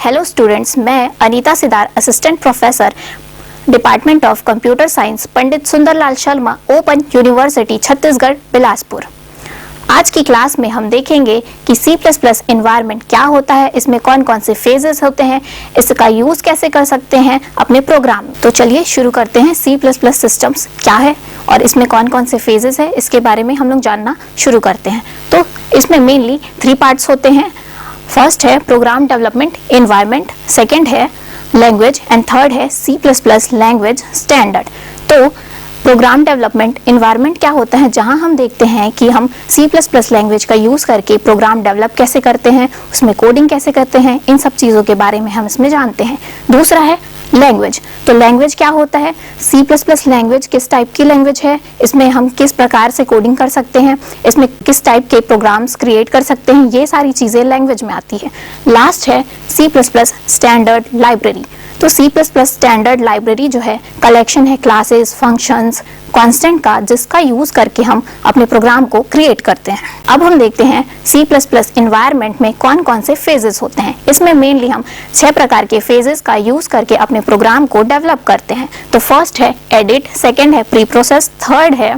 Hello students, मैं Anita Sidar, assistant professor, department of computer science, Pandit Sundarlal Sharma, open university, Chhattisgarh, Bilaspur. आज की class में हम देखेंगे कि C++ एनवायरनमेंट क्या होता है, इसमें कौन कौन से फेजेस होते हैं, इसका यूज कैसे कर सकते हैं अपने प्रोग्राम में। तो चलिए शुरू करते हैं। C++ सिस्टम्स क्या है और इसमें कौन कौन से फेजेस है, इसके बारे में हम लोग जानना शुरू करते हैं। तो इसमें मेनली 3 पार्ट्स होते हैं। फर्स्ट है प्रोग्राम डेवलपमेंट एनवायरनमेंट, सेकंड है लैंग्वेज एंड थर्ड है C++ लैंग्वेज स्टैंडर्ड। तो प्रोग्राम डेवलपमेंट एनवायरनमेंट क्या होता है, जहां हम देखते हैं कि हम C++ लैंग्वेज का यूज करके प्रोग्राम डेवलप कैसे करते हैं, उसमें कोडिंग कैसे करते हैं, इन सब चीज़ों के बारे में हम इसमें जानते हैं। दूसरा है लैंग्वेज। तो लैंग्वेज क्या होता है, C++ लैंग्वेज किस टाइप की लैंग्वेज है, इसमें हम किस प्रकार से कोडिंग कर सकते हैं, इसमें किस टाइप के प्रोग्राम्स क्रिएट कर सकते हैं, ये सारी चीज़ें लैंग्वेज में आती है। लास्ट है C++ स्टैंडर्ड लाइब्रेरी। तो C++ स्टैंडर्ड लाइब्रेरी जो है कलेक्शन है क्लासेस, फंक्शंस, कांस्टेंट का, जिसका यूज करके हम अपने प्रोग्राम को क्रिएट करते हैं। अब हम देखते हैं C++ एनवायरनमेंट में कौन कौन से फेजेस होते हैं। इसमें मेनली हम 6 प्रकार के फेजेस का यूज करके अपने प्रोग्राम को डेवलप करते हैं। तो फर्स्ट है एडिट, सेकंड है प्री प्रोसेस, थर्ड है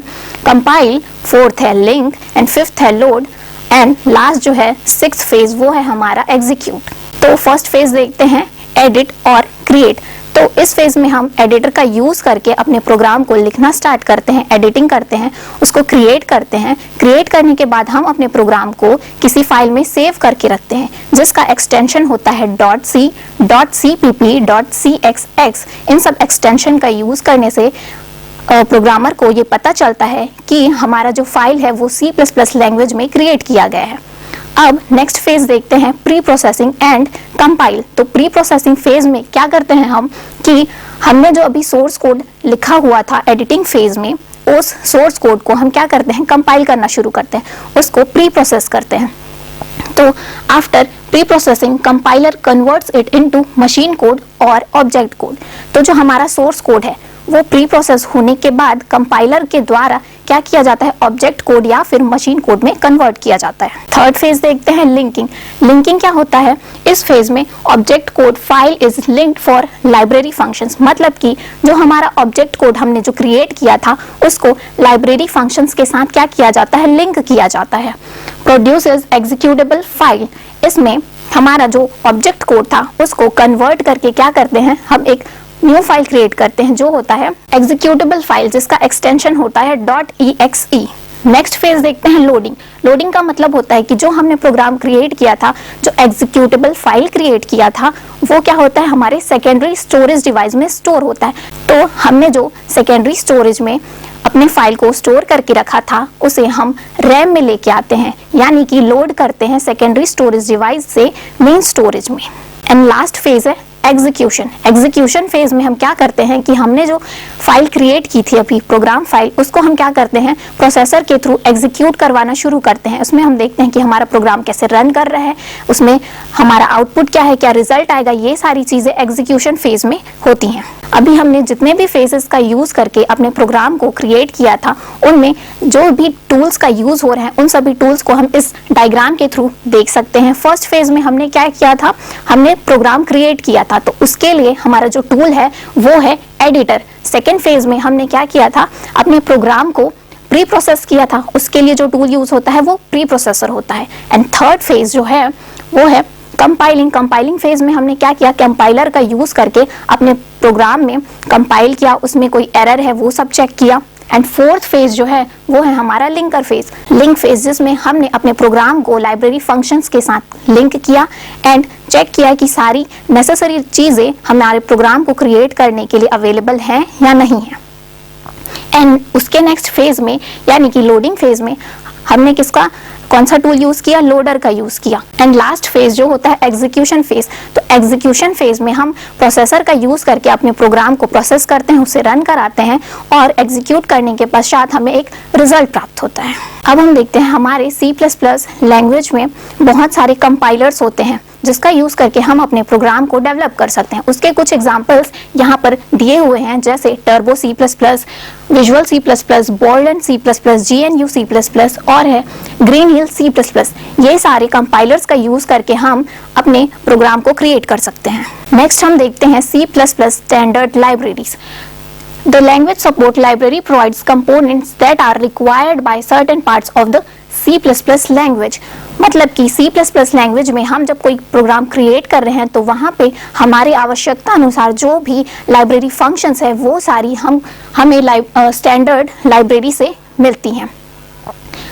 कंपाइल, फोर्थ है लिंक एंड फिफ्थ है लोड एंड लास्ट जो है 6th फेज वो है हमारा एग्जीक्यूट। तो फर्स्ट फेज देखते हैं एडिट और क्रिएट। तो इस फेज में हम एडिटर का यूज करके अपने प्रोग्राम को लिखना स्टार्ट करते हैं, एडिटिंग करते हैं, उसको क्रिएट करते हैं। क्रिएट करने के बाद हम अपने प्रोग्राम को किसी फाइल में सेव करके रखते हैं, जिसका एक्सटेंशन होता है .c, .cpp, .cxx। इन सब एक्सटेंशन का यूज करने से प्रोग्रामर को ये पता चलता है कि हमारा जो फाइल है वो C++ लैंग्वेज में क्रिएट किया गया है। अब नेक्स्ट फेज देखते हैं प्री प्रोसेसिंग एंड कंपाइल। तो प्री प्रोसेसिंग फेज में क्या करते हैं हम कि हमने जो अभी सोर्स कोड लिखा हुआ था एडिटिंग फेज में, उस सोर्स कोड को हम क्या करते हैं, कंपाइल करना शुरू करते हैं, उसको प्री प्रोसेस करते हैं। तो after pre processing compiler converts it into machine code और ऑब्जेक्ट कोड। तो जो हमारा सोर्स कोड है वो प्री प्रोसेस होने के बाद कंपाइलर के द्वारा क्या किया जाता है, ऑब्जेक्ट कोड या फिर मशीन कोड में कन्वर्ट किया जाता है। थर्ड फेज देखते हैं लिंकिंग। लिंकिंग क्या होता है, इस फेज में object code file is linked for library functions. मतलब कि जो हमारा ऑब्जेक्ट कोड हमने जो क्रिएट किया था उसको लाइब्रेरी फंक्शंस के साथ क्या किया जाता है, लिंक किया जाता है। Produces executable file. इसमें हमारा जो ऑब्जेक्ट कोड था उसको कन्वर्ट करके क्या करते हैं, हम एक न्यू फाइल क्रिएट करते हैं जो होता है एग्जीक्यूटेबल फाइल, जिसका एक्सटेंशन होता है .exe। नेक्स्ट फेज देखते हैं लोडिंग। लोडिंग का मतलब होता है कि जो हमने प्रोग्राम क्रिएट किया था, जो एग्जीक्यूटेबल फाइल क्रिएट किया था, वो क्या होता है, हमारे सेकेंडरी स्टोरेज डिवाइस में स्टोर होता है। तो हमने जो सेकेंडरी स्टोरेज में अपने फाइल को स्टोर करके रखा था उसे हम रैम में लेके आते हैं, यानी कि लोड करते हैं सेकेंडरी स्टोरेज डिवाइस से मेन स्टोरेज में। एंड लास्ट फेज है एग्जीक्यूशन। एग्जीक्यूशन फेज में हम क्या करते हैं कि हमने जो फाइल क्रिएट की थी अभी प्रोग्राम फाइल, उसको हम क्या करते हैं, प्रोसेसर के थ्रू एग्जीक्यूट करवाना शुरू करते हैं। उसमें हम देखते हैं कि हमारा प्रोग्राम कैसे रन कर रहा है, उसमें हमारा आउटपुट क्या है, क्या रिजल्ट आएगा, ये सारी चीजें एग्जीक्यूशन फेज में होती हैं। अभी हमने जितने भी फेजेस का यूज करके अपने प्रोग्राम को क्रिएट किया था, उनमें जो भी टूल्स का यूज हो रहे हैं उन सभी टूल्स को हम इस डायग्राम के थ्रू देख सकते हैं। फर्स्ट फेज में हमने क्या किया था, हमने प्रोग्राम क्रिएट किया था, तो उसके लिए हमारा जो टूल है वो है एडिटर। सेकेंड फेज में हमने क्या किया था, अपने प्रोग्राम को प्री प्रोसेस किया था, उसके लिए जो टूल यूज होता है वो प्री प्रोसेसर होता है। एंड थर्ड फेज जो है वो है कंपाइलिंग। कंपाइलिंग फेज में हमने क्या किया, कंपाइलर का यूज करके अपने प्रोग्राम में कंपाइल किया, उसमें कोई एरर है वो सब चेक किया। एंड फोर्थ फेज जो है वो है हमारा लिंकर फेज। लिंक फेज जिसमें हमने अपने प्रोग्राम को लाइब्रेरी फंक्शंस के साथ लिंक किया एंड चेक किया कि सारी नेसेसरी चीजें हमारे प्रोग्राम को क्रिएट करने के लिए अवेलेबल हैं या नहीं है। एंड उसके नेक्स्ट फेज में यानी कि लोडिंग फेज में हमने कौन सा टूल यूज किया, लोडर का यूज किया। एंड लास्ट फेज जो होता है एग्जीक्यूशन फेज। तो एग्जीक्यूशन फेज में हम प्रोसेसर का यूज करके अपने प्रोग्राम को प्रोसेस करते हैं, उसे रन कराते हैं और एग्जीक्यूट करने के पश्चात हमें एक रिजल्ट प्राप्त होता है। अब हम देखते हैं हमारे C++ लैंग्वेज में बहुत सारे कंपाइलर्स होते हैं। जिसका यूज करके हम अपने प्रोग्राम को डेवलप कर सकते हैं। उसके कुछ एग्जांपल्स यहाँ पर दिए हुए हैं, जैसे turbo C++, visual C++, बॉल्डन C++, GNU C++ और है ग्रीन हिल C++। ये सारे कंपाइलर्स का यूज करके हम अपने प्रोग्राम को क्रिएट कर सकते हैं। नेक्स्ट हम देखते हैं C++ standard libraries. The language support library provides components that are required by certain parts of the C++ language। मतलब कि C++ लैंग्वेज में हम जब कोई प्रोग्राम क्रिएट कर रहे हैं तो वहाँ पे हमारी आवश्यकता अनुसार जो भी लाइब्रेरी फंक्शंस है वो सारी हमें स्टैंडर्ड लाइब्रेरी से मिलती हैं।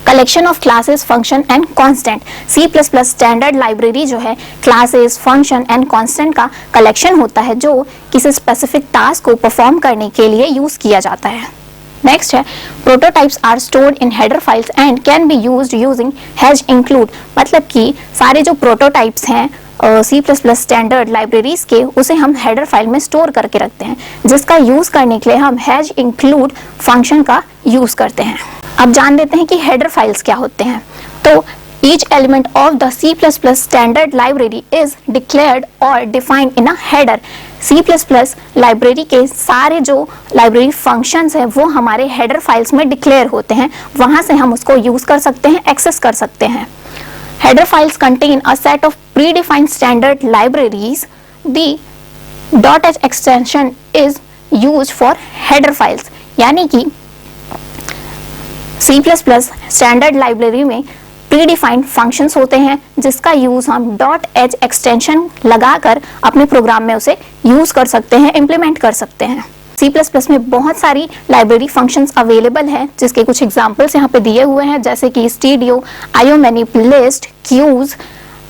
Collection of classes, function and constant. C++ standard library जो है क्लासेस, फंक्शन एंड कांस्टेंट का कलेक्शन होता है जो किसी स्पेसिफिक टास्क को परफॉर्म करने के लिए यूज किया जाता है। नेक्स्ट है prototypes are stored in header files and can be used using hash include. मतलब कि सारे जो प्रोटोटाइप्स हैं C++ स्टैंडर्ड लाइब्रेरीज के, उसे हम हेडर फाइल में स्टोर करके रखते हैं, जिसका यूज करने के लिए हम हैश इंक्लूड फंक्शन का यूज करते हैं। अब जान लेते हैं कि हेडर फाइल्स क्या होते हैं। तो each element of the C++ standard library is declared or defined in a header। C++ library के सारे जो लाइब्रेरी फंक्शंस हैं वो हमारे हेडर फाइल्स में डिक्लेयर होते हैं, वहां से हम उसको यूज कर सकते हैं, एक्सेस कर सकते हैं। Header files contain a set of predefined standard libraries। The .h extension is used for header files। यानी कि C++ स्टैंडर्ड लाइब्रेरी में प्रीडिफाइंड फंक्शंस होते हैं जिसका यूज हम .h एक्सटेंशन लगाकर अपने प्रोग्राम में उसे यूज कर सकते हैं, इम्प्लीमेंट कर सकते हैं। C++ में बहुत सारी लाइब्रेरी फंक्शंस अवेलेबल हैं, जिसके कुछ एग्जांपल्स यहाँ पे दिए हुए हैं, जैसे कि stdio, IOmanipList, queues,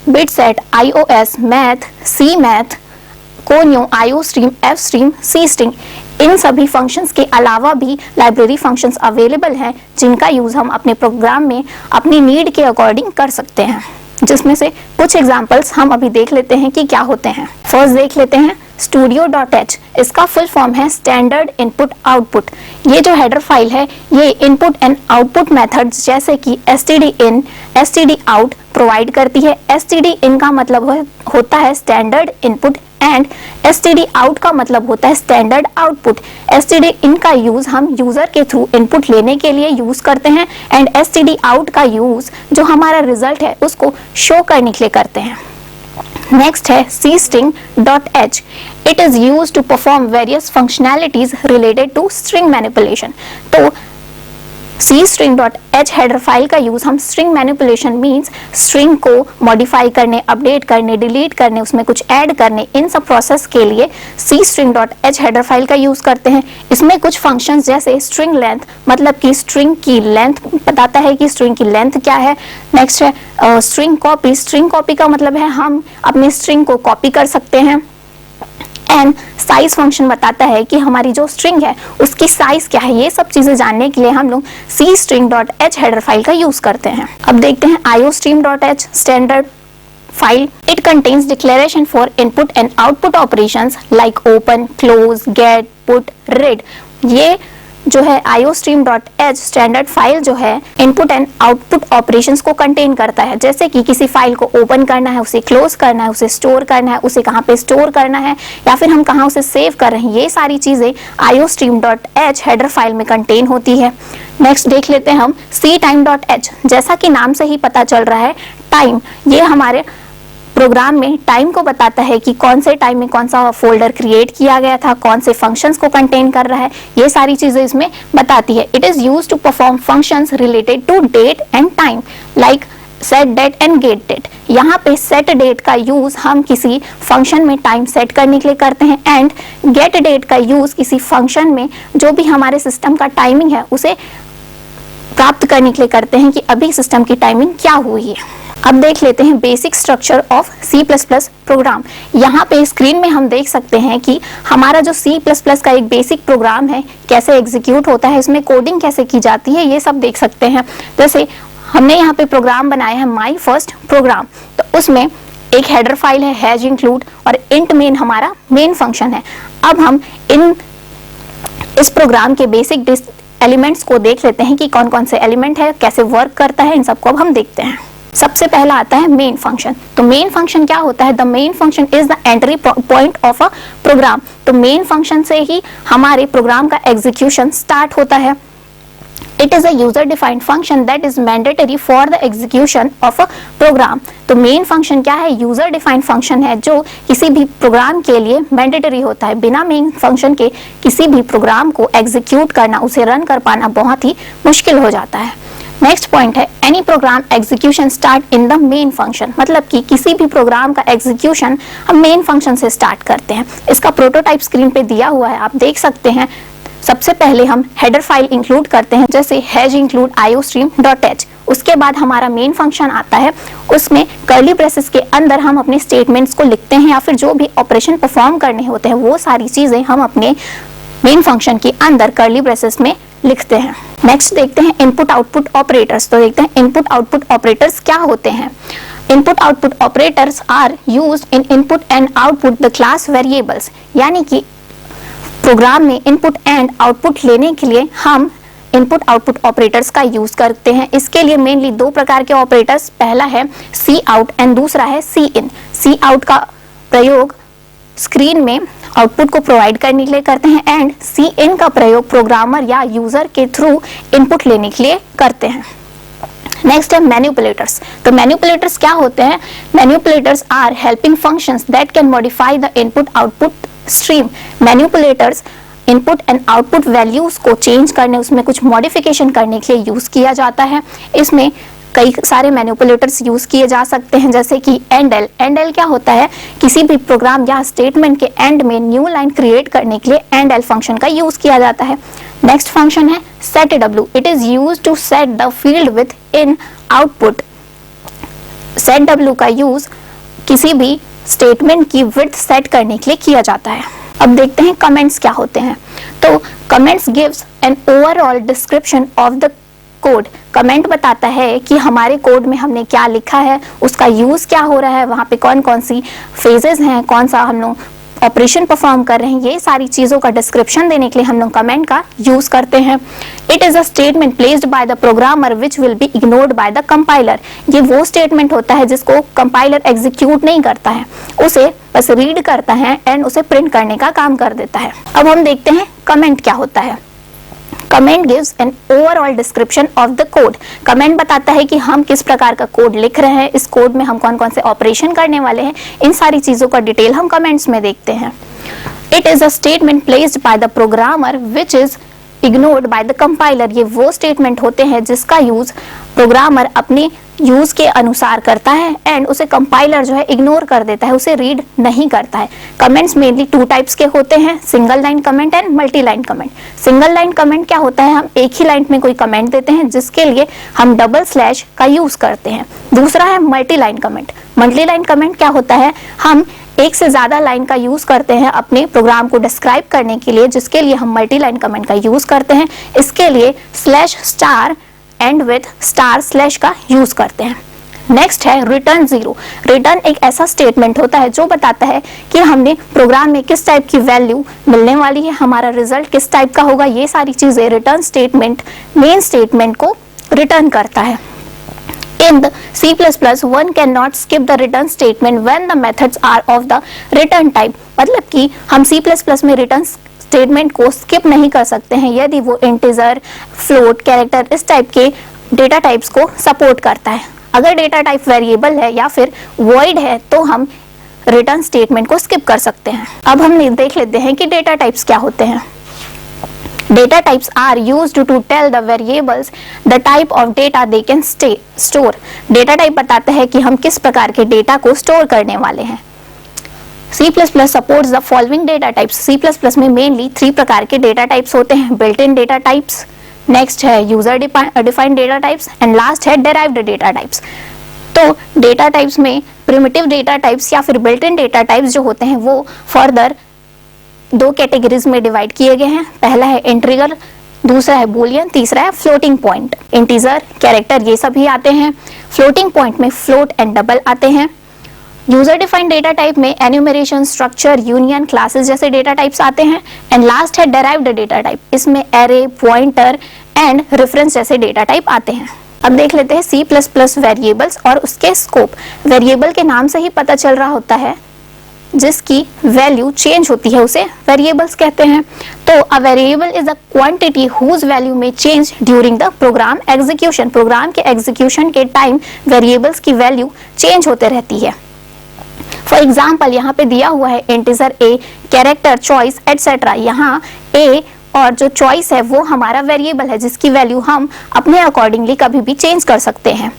bitset, iOS, math, CMath, conio, IOStream, FStream, CString। इन सभी फंक्शंस के अलावा भी लाइब्रेरी फंक्शंस अवेलेबल हैं जिनका यूज हम अपने प्रोग्राम में अपनी नीड के अकॉर्डिंग कर सकते हैं, जिसमें से कुछ एग्जांपल्स हम अभी देख लेते हैं कि क्या होते हैं। फर्स्ट देख लेते हैं studio.h। इसका फुल फॉर्म है स्टैंडर्ड इनपुट आउटपुट। ये जो हेडर फाइल है ये इनपुट एंड आउटपुट मेथड्स जैसे कि stdin, stdout प्रोवाइड करती है। stdin का मतलब होता है स्टैंडर्ड इनपुट एंड stdout का मतलब होता है स्टैंडर्ड आउटपुट। stdin का यूज हम यूजर के थ्रू इनपुट लेने के लिए यूज करते हैं एंड stdout का यूज जो हमारा रिजल्ट है उसको शो करने के लिए करते हैं। नेक्स्ट है cstring.h। It is used to perform various functionalities related to string manipulation. तो cstring.h हेडर फाइल का यूज हम स्ट्रिंग मैनिपुलेशन मींस स्ट्रिंग को मॉडिफाई करने, अपडेट करने, डिलीट करने, उसमें कुछ ऐड करने, इन सब प्रोसेस के लिए cstring.h हेडर फाइल का यूज करते हैं। इसमें कुछ फंक्शंस जैसे स्ट्रिंग लेंथ, मतलब कि स्ट्रिंग की लेंथ बताता है कि स्ट्रिंग की लेंथ क्या है। नेक्स्ट है स्ट्रिंग कॉपी। स्ट्रिंग कॉपी का मतलब है हम अपने स्ट्रिंग को कॉपी कर सकते हैं। एंड साइज फंक्शन बताता है कि हमारी जो स्ट्रिंग है उसकी साइज क्या है। ये सब चीजें जानने के लिए हम लोग cstring.h हेडर फाइल का यूज करते हैं। अब देखते हैं IOstream.h standard file. It contains declaration for input and output operations like open, close, get, put, read. ये जो है IOstream.h स्टैंडर्ड फाइल जो है इनपुट एंड आउटपुट ऑपरेशंस को कंटेन करता है, जैसे कि किसी फाइल को ओपन करना है, उसे क्लोज करना है, उसे स्टोर करना है, उसे कहाँ पे स्टोर करना है या फिर हम कहाँ उसे सेव कर रहे हैं। ये सारी चीजें IOstream.h हेडर फाइल में कंटेन होती है। नेक्स्ट देख लेते हैं हम ctime.h। जैसा कि नाम से ही पता चल रहा है टाइम, ये हमारे प्रोग्राम में टाइम को बताता है कि कौन से टाइम में कौन सा फोल्डर क्रिएट किया गया था, कौन से फंक्शंस को कंटेन कर रहा है, ये सारी चीजें इसमें बताती है। It is used to perform functions related to date and time like set date and get date. यहाँ पे सेट डेट का यूज हम किसी फंक्शन में टाइम सेट करने के लिए करते हैं एंड गेट डेट का यूज किसी फंक्शन में जो भी हमारे सिस्टम का टाइमिंग है उसे प्राप्त करने के लिए करते हैं कि अभी सिस्टम की टाइमिंग क्या हुई है। अब देख लेते हैं basic structure of C++ program. यहाँ पे स्क्रीन में हम देख सकते हैं कि हमारा जो C++ का एक बेसिक प्रोग्राम है कैसे एग्जीक्यूट होता है, इसमें कोडिंग कैसे की जाती है, ये सब देख सकते हैं। जैसे हमने यहाँ पे प्रोग्राम बनाया है माई फर्स्ट प्रोग्राम, तो उसमें एक हेडर फाइल है हैश इंक्लूड और इंट मेन हमारा मेन फंक्शन है। अब हम इस प्रोग्राम के बेसिक एलिमेंट्स को देख लेते हैं कि कौन कौन से एलिमेंट है, कैसे वर्क करता है, इन सबको अब हम देखते हैं। सबसे पहला आता है मेन फंक्शन। तो मेन फंक्शन क्या होता है? The main function is the entry point of a program. तो मेन फंक्शन से ही हमारे प्रोग्राम का एग्जीक्यूशन स्टार्ट होता है। It is a user defined function that is mandatory for the execution of a program। तो मेन फंक्शन क्या है? यूजर डिफाइंड फंक्शन है जो किसी भी प्रोग्राम के लिए मैंडेटरी होता है। बिना मेन फंक्शन के किसी भी प्रोग्राम को एग्जीक्यूट करना, उसे रन कर पाना बहुत ही मुश्किल हो जाता है। नेक्स्ट पॉइंट है any program execution start in the main function. मतलब कि किसी भी प्रोग्राम का एग्जीक्यूशन हम मेन फंक्शन से स्टार्ट करते हैं। इसका प्रोटोटाइप स्क्रीन पे दिया हुआ है, आप देख सकते हैं। सबसे पहले हम हेडर फाइल इंक्लूड करते हैं, जैसे हैश इंक्लूड iostream.h। उसके बाद हमारा मेन फंक्शन आता है, उसमें कर्ली ब्रेसेस के अंदर हम अपने स्टेटमेंट्स को लिखते हैं या फिर जो भी ऑपरेशन परफॉर्म करने होते हैं वो सारी चीजें हम अपने मेन फंक्शन के अंदर कर्ली ब्रेसेस में लिखते हैं। नेक्स्ट देखते हैं इनपुट आउटपुट ऑपरेटर्स। तो देखते हैं इनपुट आउटपुट ऑपरेटर्स क्या होते हैं। Input output operators are used in input and output the class variables. यानी कि प्रोग्राम में इनपुट एंड आउटपुट लेने के लिए हम इनपुट आउटपुट ऑपरेटर्स का यूज करते हैं। इसके लिए मेनली दो प्रकार के ऑपरेटर्स, पहला है सी आउट एंड दूसरा है सी इन। सी आउट का प्रयोग स्क्रीन में आउटपुट को प्रोवाइड करने के लिए करते हैं एंड सी इन का प्रयोग प्रोग्रामर या यूजर के थ्रू इनपुट लेने के लिए करते हैं। नेक्स्ट है मैनिपुलेटर्स। तो मैनिपुलेटर्स क्या होते हैं? Manipulators are helping functions that can modify the input output stream. Manipulators input and output values को चेंज करने, उसमें कुछ मॉडिफिकेशन करने के लिए यूज किया जाता है। इसमें कई सारे मैनिपुलेटर्स यूज किए जा सकते हैं, जैसे कि एंड एल। एंड एल क्या होता है? किसी भी प्रोग्राम या स्टेटमेंट के एंड में न्यू लाइन क्रिएट करने के लिए एंड एल फंक्शन का यूज किया जाता है। नेक्स्ट फंक्शन है set W. It is used to set the field within output. Set W का यूज किसी भी स्टेटमेंट की विड्थ सेट करने के लिए किया जाता है। अब देखते हैं कमेंट्स क्या होते हैं। तो comments gives an overall description of the code. Comment बताता है कि हमारे कोड में हमने क्या लिखा है, उसका यूज क्या हो रहा है, वहां पे कौन कौन सी फेजेस हैं, कौन सा हम लोग ऑपरेशन परफॉर्म कर रहे हैं, ये सारी चीजों का डिस्क्रिप्शन देने के लिए हम लोग कमेंट का यूज करते हैं। It is a statement placed by the programmer which will be ignored by the compiler. ये वो स्टेटमेंट होता है जिसको कंपाइलर एग्जीक्यूट नहीं करता है, उसे बस रीड करता है एंड उसे प्रिंट करने का काम कर देता है। अब हम देखते हैं कमेंट क्या होता है। Comment gives an overall description of the code. Comment बताता है कि हम किस प्रकार का कोड लिख रहे हैं, इस कोड में हम कौन कौन से ऑपरेशन करने वाले हैं, इन सारी चीजों का डिटेल हम कमेंट्स में देखते हैं। It is a statement placed by the programmer which is ignored by the compiler. ये वो स्टेटमेंट होते हैं जिसका यूज प्रोग्रामर अपने यूज के अनुसार करता है एंड उसे कंपाइलर जो है इग्नोर कर देता है, उसे रीड नहीं करता है। कमेंट्स मेनली टू टाइप्स के होते हैं, single line comment and multi line comment. Single line comment क्या होता है? हम एक ही लाइन में कोई कमेंट देते हैं जिसके लिए हम डबल स्लैश का यूज करते हैं। दूसरा है multi line comment. Multi line comment क्या होता है? हम एक से ज्यादा लाइन का यूज करते हैं अपने प्रोग्राम को डिस्क्राइब करने के लिए, जिसके लिए हम मल्टी लाइन कमेंट का यूज करते हैं। इसके लिए slash star and with star slash का यूज करते हैं। नेक्स्ट है रिटर्न जीरो। रिटर्न एक ऐसा स्टेटमेंट होता है जो बताता है कि हमने प्रोग्राम में किस टाइप की वैल्यू मिलने वाली है, हमारा रिजल्ट किस टाइप का होगा। ये सारी चीजें रिटर्न स्टेटमेंट मेन स्टेटमेंट को रिटर्न करता है। In the C++, one cannot skip the return statement when the methods are of the return type। मतलब कि हम C++ में रिटर्न स्टेटमेंट को स्किप नहीं कर सकते हैं यदि वो इंटीजर, फ्लोट, कैरेक्टर इस टाइप के डेटा टाइप्स को सपोर्ट करता है। अगर डेटा टाइप वेरिएबल है या फिर वॉइड है तो हम रिटर्न स्टेटमेंट को स्किप कर सकते हैं। अब हम देख लेते हैं कि डेटा टाइप्स क्या होते हैं। Data types are used to tell the variables the type of data they can store। Data type बताता है कि हम किस प्रकार के डेटा को स्टोर करने वाले हैं। C++ supports the following data types। C++ में मेनली 3 प्रकार के डेटा टाइप्स होते हैं। Built in data types, next है user defined data types and last है डेराइव्ड डेटा टाइप्स। तो डेटा टाइप्स में प्रिमिटिव डेटा टाइप्स या फिर बिल्ट इन डेटा टाइप्स जो होते हैं वो फर्दर 2 कैटेगरीज में डिवाइड किए गए हैं। पहला है इंटीजर, दूसरा है बूलियन, तीसरा है फ्लोटिंग पॉइंट। इंटीजर, कैरेक्टर ये सभी आते हैं। फ्लोटिंग पॉइंट में फ्लोट एंड डबल आते हैं। यूजर डिफाइंड डेटा टाइप में एन्यूमरेशन, स्ट्रक्चर, यूनियन, क्लासेस जैसे डेटा टाइप्स आते हैं। एंड लास्ट है डेराइव्ड डेटा टाइप, इसमें एरे, पॉइंटर एंड रेफरेंस जैसे डेटा टाइप आते हैं। अब देख लेते हैं C++ वेरिएबल्स और उसके स्कोप। वेरिएबल के नाम से ही पता चल रहा होता है जिसकी वैल्यू चेंज होती है उसे वेरिएबल्स कहते हैं। तो a variable is a quantity whose value may change during the program execution. Program के एग्जीक्यूशन के टाइम वेरिएबल्स की वैल्यू चेंज होते रहती है। फॉर एग्जाम्पल यहाँ पे दिया हुआ है integer a, character, choice etcetera. यहाँ a और जो चॉइस है वो हमारा वेरिएबल है जिसकी वैल्यू हम अपने अकॉर्डिंगली कभी भी चेंज कर सकते हैं।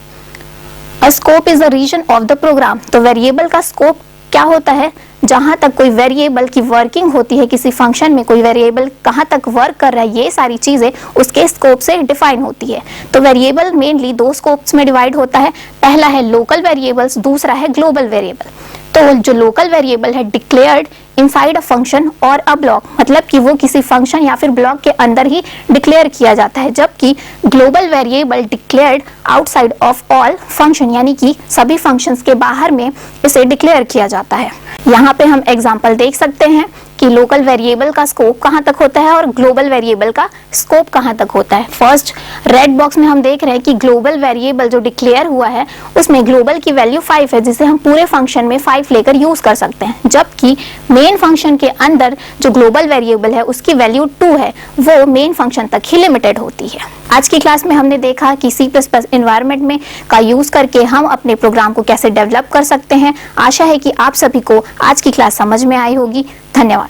A scope is the region of the program. तो वेरिएबल का स्कोप क्या होता है? जहां तक कोई वेरिएबल की वर्किंग होती है, किसी फंक्शन में कोई वेरिएबल कहां तक वर्क कर रहा है, ये सारी चीजें उसके स्कोप से डिफाइन होती है। तो वेरिएबल मेनली दो स्कोप्स में डिवाइड होता है। पहला है लोकल वेरिएबल्स, दूसरा है ग्लोबल वेरिएबल। तो जो लोकल वेरिएबल है डिक्लेयर्ड इनसाइड अ फंक्शन और अ ब्लॉक, मतलब कि वो किसी फंक्शन या फिर ब्लॉक के अंदर ही डिक्लेयर किया जाता है, जबकि global variable declared outside of all function, यानी कि सभी फंक्शंस के बाहर में इसे डिक्लेयर किया जाता है। यहाँ पे हम एग्जांपल देख सकते हैं कि लोकल वेरिएबल का स्कोप कहाँ तक होता है और ग्लोबल वेरिएबल का स्कोप कहाँ तक होता है। फर्स्ट रेड बॉक्स में हम देख रहे हैं कि ग्लोबल वेरिएबल जो डिक्लेयर हुआ है उसमें ग्लोबल की वैल्यू 5 है, जिसे हम पूरे फंक्शन में 5 लेकर यूज कर सकते हैं, जबकि मेन फंक्शन के अंदर जो ग्लोबल वेरिएबल है उसकी वैल्यू 2 है, वो मेन फंक्शन तक ही लिमिटेड होती है। आज की क्लास में हमने देखा कि C++ एनवायरनमेंट में का यूज करके हम अपने प्रोग्राम को कैसे डेवलप कर सकते हैं। आशा है कि आप सभी को आज की क्लास समझ में आई होगी। धन्यवाद।